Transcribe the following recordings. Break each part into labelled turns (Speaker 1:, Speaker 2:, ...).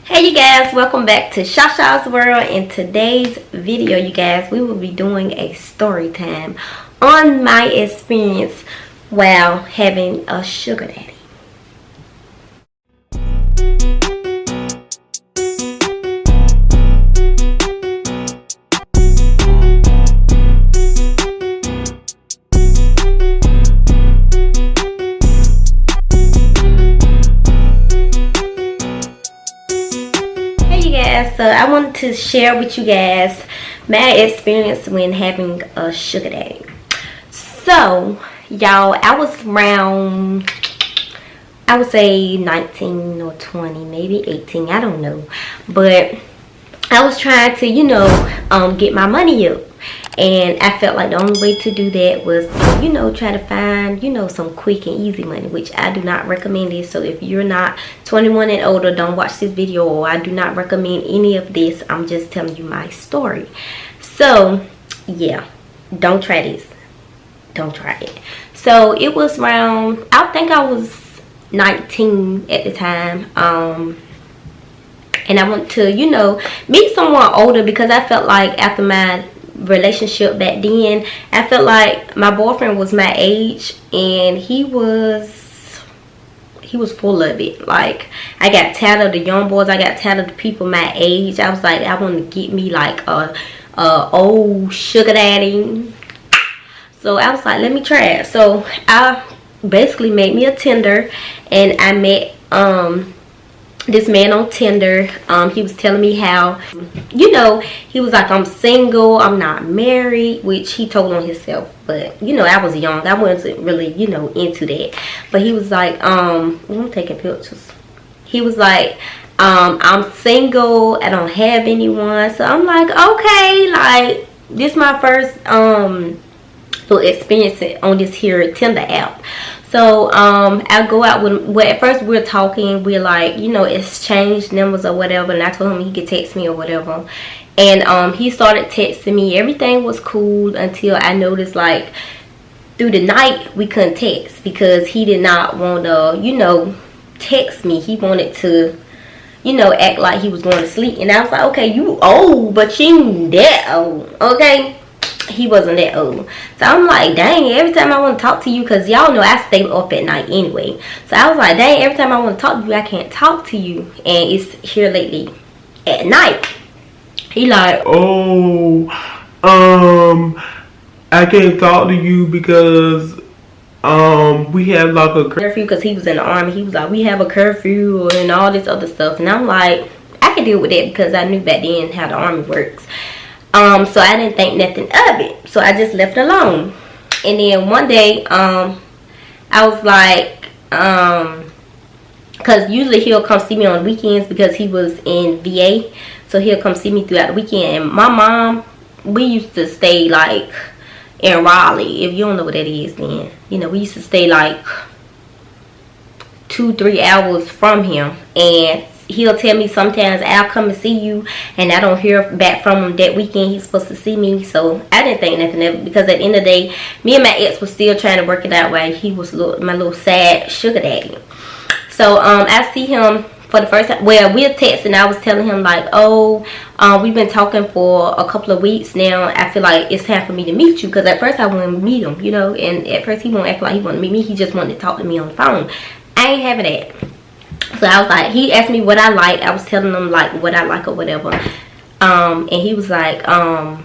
Speaker 1: Hey you guys, welcome back to Shasha's World. In today's video, you guys, we will be doing a story time on my experience while having a sugar daddy. So I wanted to share with you guys my experience when having a sugar daddy. So y'all, I was around, I would say 19 or 20, maybe 18, I don't know, but I was trying to get my money up, and I felt like the only way to do that was to try to find some quick and easy money, which I do not recommend this. So if you're not 21 and older, don't watch this video, or I do not recommend any of this. I'm just telling you my story. So yeah, don't try this, don't try it. So it was around, I think I was 19 at the time, and I want to meet someone older, because I felt like after my relationship back then, I felt like my boyfriend was my age, and he was full of it. Like, I got tired of the young boys, I got tired of the people my age. I was like, I want to get me like a old sugar daddy. So I was like, let me try it. So I basically made me a Tinder, and I met this man on Tinder. He was telling me how, he was like, I'm single, I'm not married, which he told on himself, but I was young, I wasn't really into that. But he was like, I'm taking pictures. He was like, I'm single, I don't have anyone. So I'm like, okay, like, this is my first little experience on this here Tinder app. So I go out with, well, at first we're talking, we're like, exchange numbers or whatever, and I told him he could text me or whatever. And he started texting me. Everything was cool until I noticed, like, through the night we couldn't text, because he did not want to text me. He wanted to act like he was going to sleep. And I was like, okay, you old, but you ain't that old, okay? He wasn't that old. So I'm like, dang, every time I want to talk to you, because y'all know I stay up at night anyway. So I was like, dang, every time I want to talk to you, I can't talk to you, and it's here lately at night. He like,
Speaker 2: oh, I can't talk to you because we have like a
Speaker 1: curfew, because he was in the army. He was like, we have a curfew and all this other stuff. And I'm like, I can deal with that, because I knew back then how the army works. So I didn't think nothing of it, so I just left it alone. And then one day, I was like, because usually he'll come see me on weekends, because he was in VA, so he'll come see me throughout the weekend. And my mom, we used to stay like in Raleigh. If you don't know what that is, then we used to stay like 2-3 hours from him, and he'll tell me sometimes, I'll come and see you, and I don't hear back from him that weekend he's supposed to see me. So I didn't think nothing of it, because at the end of the day, me and my ex was still trying to work it out while he was my little sad sugar daddy. So I see him for the first time. Well, we're texting. I was telling him like, oh, we've been talking for a couple of weeks now. I feel like it's time for me to meet you, because at first I wanted to meet him, and at first he won't act like he wanted to meet me. He just wanted to talk to me on the phone. I ain't having that. So I was like, he asked me what I like. I was telling him like what I like or whatever. And he was like, I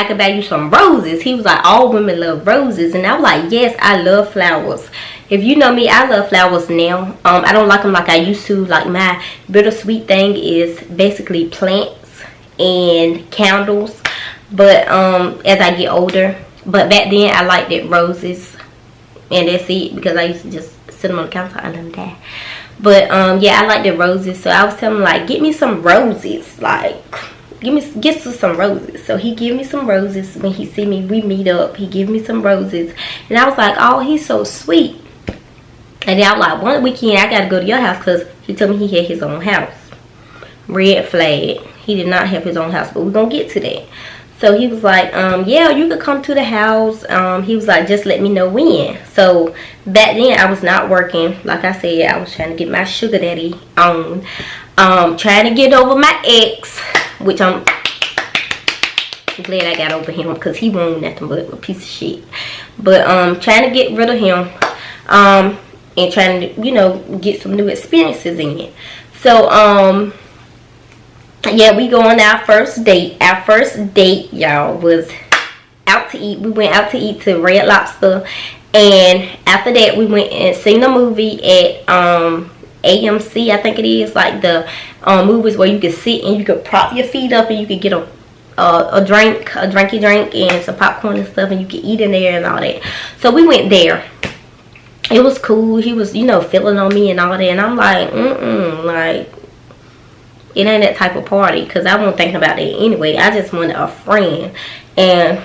Speaker 1: could buy you some roses. He was like, all women love roses. And I was like, yes, I love flowers. If you know me, I love flowers now. I don't like them like I used to. Like, my bittersweet thing is basically plants and candles. But as I get older, but back then I liked it roses, and that's it, because I used to just sit them on the counter and let them die. But yeah, I like the roses. So I was telling him like, get me some roses, like get some roses. So he give me some roses. When he see me, we meet up, he give me some roses, and I was like, oh, he's so sweet. And then I was like, one weekend I gotta go to your house, because he told me he had his own house. Red flag, he did not have his own house, but we're gonna get to that. So he was like, yeah, you could come to the house. He was like, just let me know when. So back then I was not working. Like I said, I was trying to get my sugar daddy on. Trying to get over my ex, which I'm glad I got over him, because he wasn't nothing but a piece of shit. But trying to get rid of him, and trying to, you know, get some new experiences in it. So yeah, we go on our first date. Our first date, y'all, was out to eat. We went out to eat to Red Lobster, and after that we went and seen a movie at AMC, I think it is, like the movies where you could sit and you could prop your feet up and you could get a drinky drink and some popcorn and stuff, and you could eat in there and all that. So we went there. It was cool. He was, you know, feeling on me and all that, and I'm like, like, it ain't that type of party, because I wasn't thinking about that anyway. I just wanted a friend. And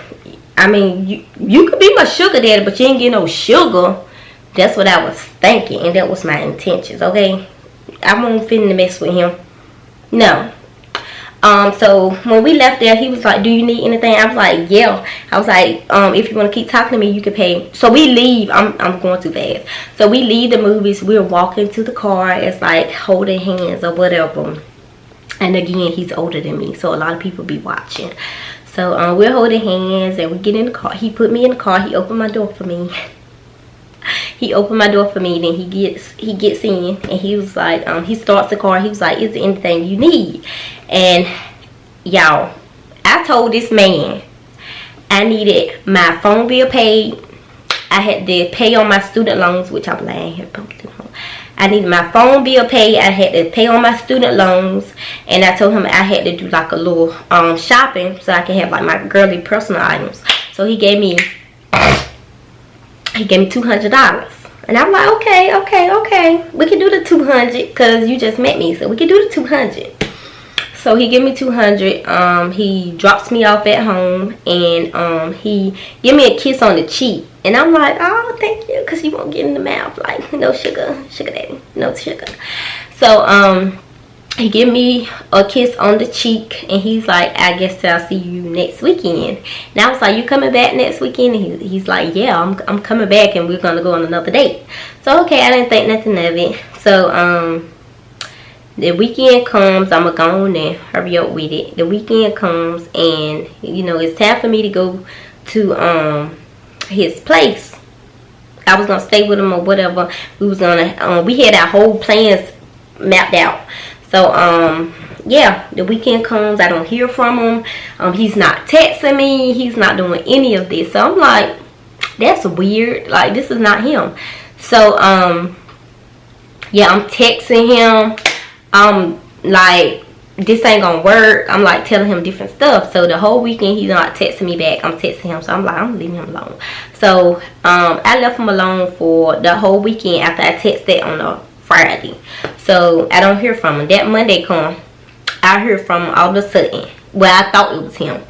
Speaker 1: I mean, you could be my sugar daddy, but you ain't get no sugar. That's what I was thinking, and that was my intentions. Okay, I wasn't finna mess with him. No. So when we left there, he was like, do you need anything? I was like, yeah. I was like, if you want to keep talking to me, you can pay. So we leave. I'm going too fast. So we leave the movies. We're walking to the car. It's like holding hands or whatever. And again, he's older than me, so a lot of people be watching. So we're holding hands and we get in the car. He put me in the car. He opened my door for me. He opened my door for me. Then he gets in and he was like, he starts the car. He was like, is there anything you need? And y'all, I told this man I needed my phone bill paid. I had to pay on my student loans, which I'm lying here. I needed my phone bill paid. I had to pay on my student loans, and I told him I had to do like a little shopping so I can have like my girly personal items. So he gave me $200, and I'm like, okay, we can do the 200 because you just met me, so we can do the 200. So he gave me 200. He drops me off at home, and he give me a kiss on the cheek. And I'm like, oh, thank you, because you won't get in the mouth, like, no sugar daddy, no sugar. So he give me a kiss on the cheek, and he's like, I guess I'll see you next weekend. And I was like, you coming back next weekend? And he's like, yeah, I'm coming back, and we're gonna go on another date. So okay, I didn't think nothing of it. So the weekend comes. I'm gonna go on and hurry up with it. The weekend comes, and you know, it's time for me to go to his place. I was gonna stay with him or whatever. We was gonna we had our whole plans mapped out. So yeah, the weekend comes. I don't hear from him. He's not texting me. He's not doing any of this. So I'm like, that's weird. Like, this is not him. So yeah, I'm texting him. I'm like, this ain't gonna work. I'm like telling him different stuff. So the whole weekend he's not texting me back. I'm texting him. So I'm like, I'm leaving him alone. So I left him alone for the whole weekend after I texted on a Friday. So I don't hear from him. That Monday come, I hear from him all of a sudden. Well, I thought it was him.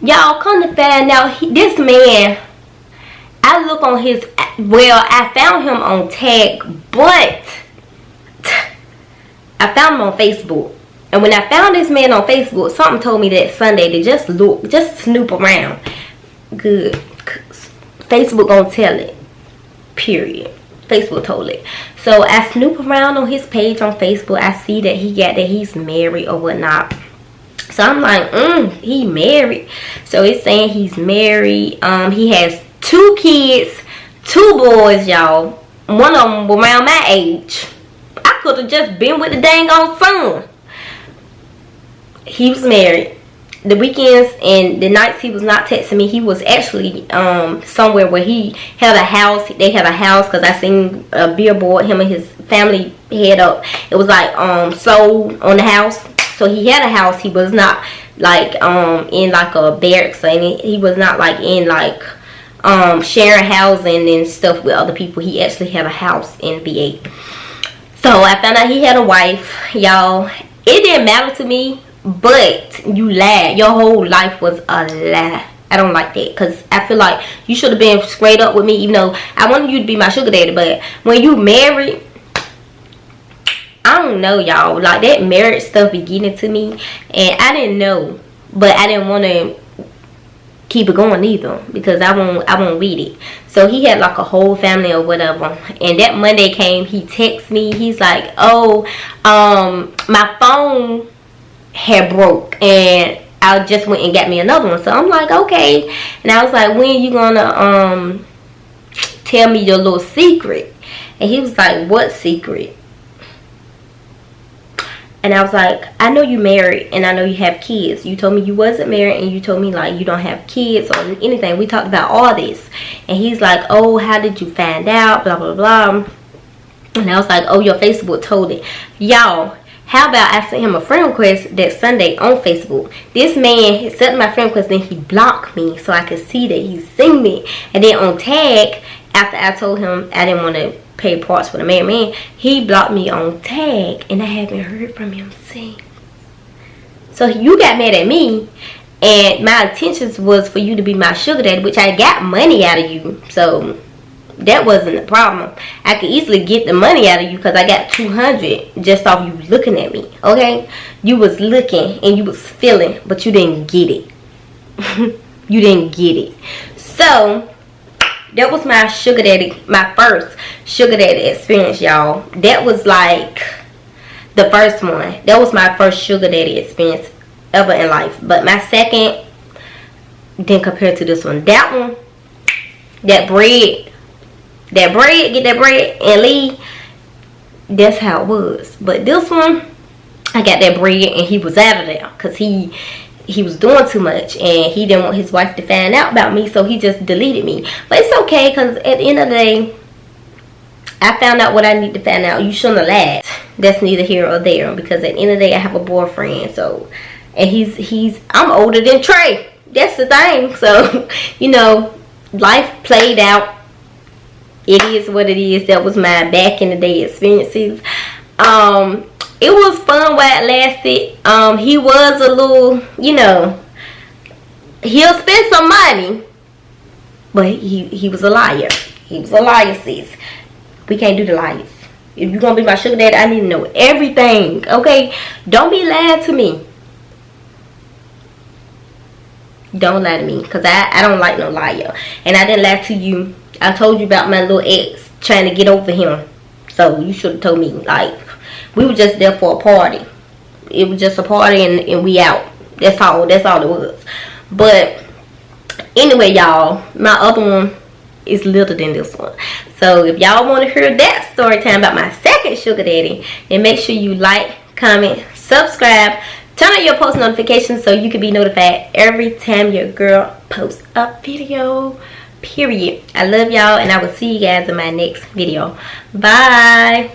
Speaker 1: Y'all, come to find out, this man, I look on his, well, I found him on tag, but I found him on Facebook. And when I found this man on Facebook, something told me that Sunday to just look, just snoop around. Good. Facebook gonna tell it. Period. Facebook told it. So I snoop around on his page on Facebook. I see that he's married or whatnot. So I'm like, he married. So it's saying he's married. He has 2 kids, 2 boys, y'all. One of them around my age. I could have just been with the dang old son. He was married. The weekends and the nights he was not texting me, he was actually somewhere where he had a house. They had a house, because I seen a billboard him and his family had up. It was like sold on the house. So he had a house. He was not like in like a barracks, and he was not like in like sharing housing and stuff with other people. He actually had a house in VA. So I found out he had a wife, y'all. It didn't matter to me. But you lied. Your whole life was a lie. I don't like that, because I feel like you should have been straight up with me, even though I wanted you to be my sugar daddy. But when you married, I don't know, y'all. Like, that marriage stuff be getting to me, and I didn't know, but I didn't want to keep it going either, because I won't read it. So he had like a whole family or whatever, and that Monday came, he texts me, he's like, oh, my phone had broke and I just went and got me another one. So I'm like, okay. And I was like, when you gonna tell me your little secret? And he was like, what secret? And I was like, I know you married and I know you have kids. You told me you wasn't married and you told me like you don't have kids or anything. We talked about all this. And he's like, oh, how did you find out? Blah, blah, blah. And I was like, oh, your Facebook told it. Y'all, how about I sent him a friend request that Sunday on Facebook. This man sent my friend request, then he blocked me so I could see that he's seen me. And then on tag, after I told him I didn't want to pay parts for the married man, he blocked me on tag, and I haven't heard from him since. So you got mad at me, and my intentions was for you to be my sugar daddy, which I got money out of you, so that wasn't the problem. I could easily get the money out of you because I got $200 just off you looking at me. Okay, you was looking and you was feeling, but you didn't get it. You didn't get it. So that was my sugar daddy, my first sugar daddy experience, y'all. That was like the first one. That was my first sugar daddy experience ever in life. But my second didn't compare to this one. That one, get that bread and leave. That's how it was. But this one, I got that bread and he was out of there because he was doing too much and he didn't want his wife to find out about me, so he just deleted me. But it's okay, because at the end of the day, I found out what I need to find out. You shouldn't have lied. That's neither here or there, because at the end of the day, I have a boyfriend. So, and I'm older than Trey. That's the thing. So, you know, life played out. It is what it is. That was my back in the day experiences. It was fun while it lasted. He was a little, you know, he'll spend some money, but he was a liar. He was a liar, sis. We can't do the liars. If you're gonna be my sugar daddy, I need to know everything, okay? Don't be lying to me. Don't lie to me, because I don't like no liar. And I didn't lie to you. I told you about my little ex trying to get over him. So you should have told me. Like, we were just there for a party. It was just a party and we out. That's all it was. But anyway, y'all, my other one is little than this one. So if y'all want to hear that story time about my second sugar daddy, then make sure you like, comment, subscribe, turn on your post notifications so you can be notified every time your girl posts a video. Period. I love y'all, and I will see you guys in my next video. Bye.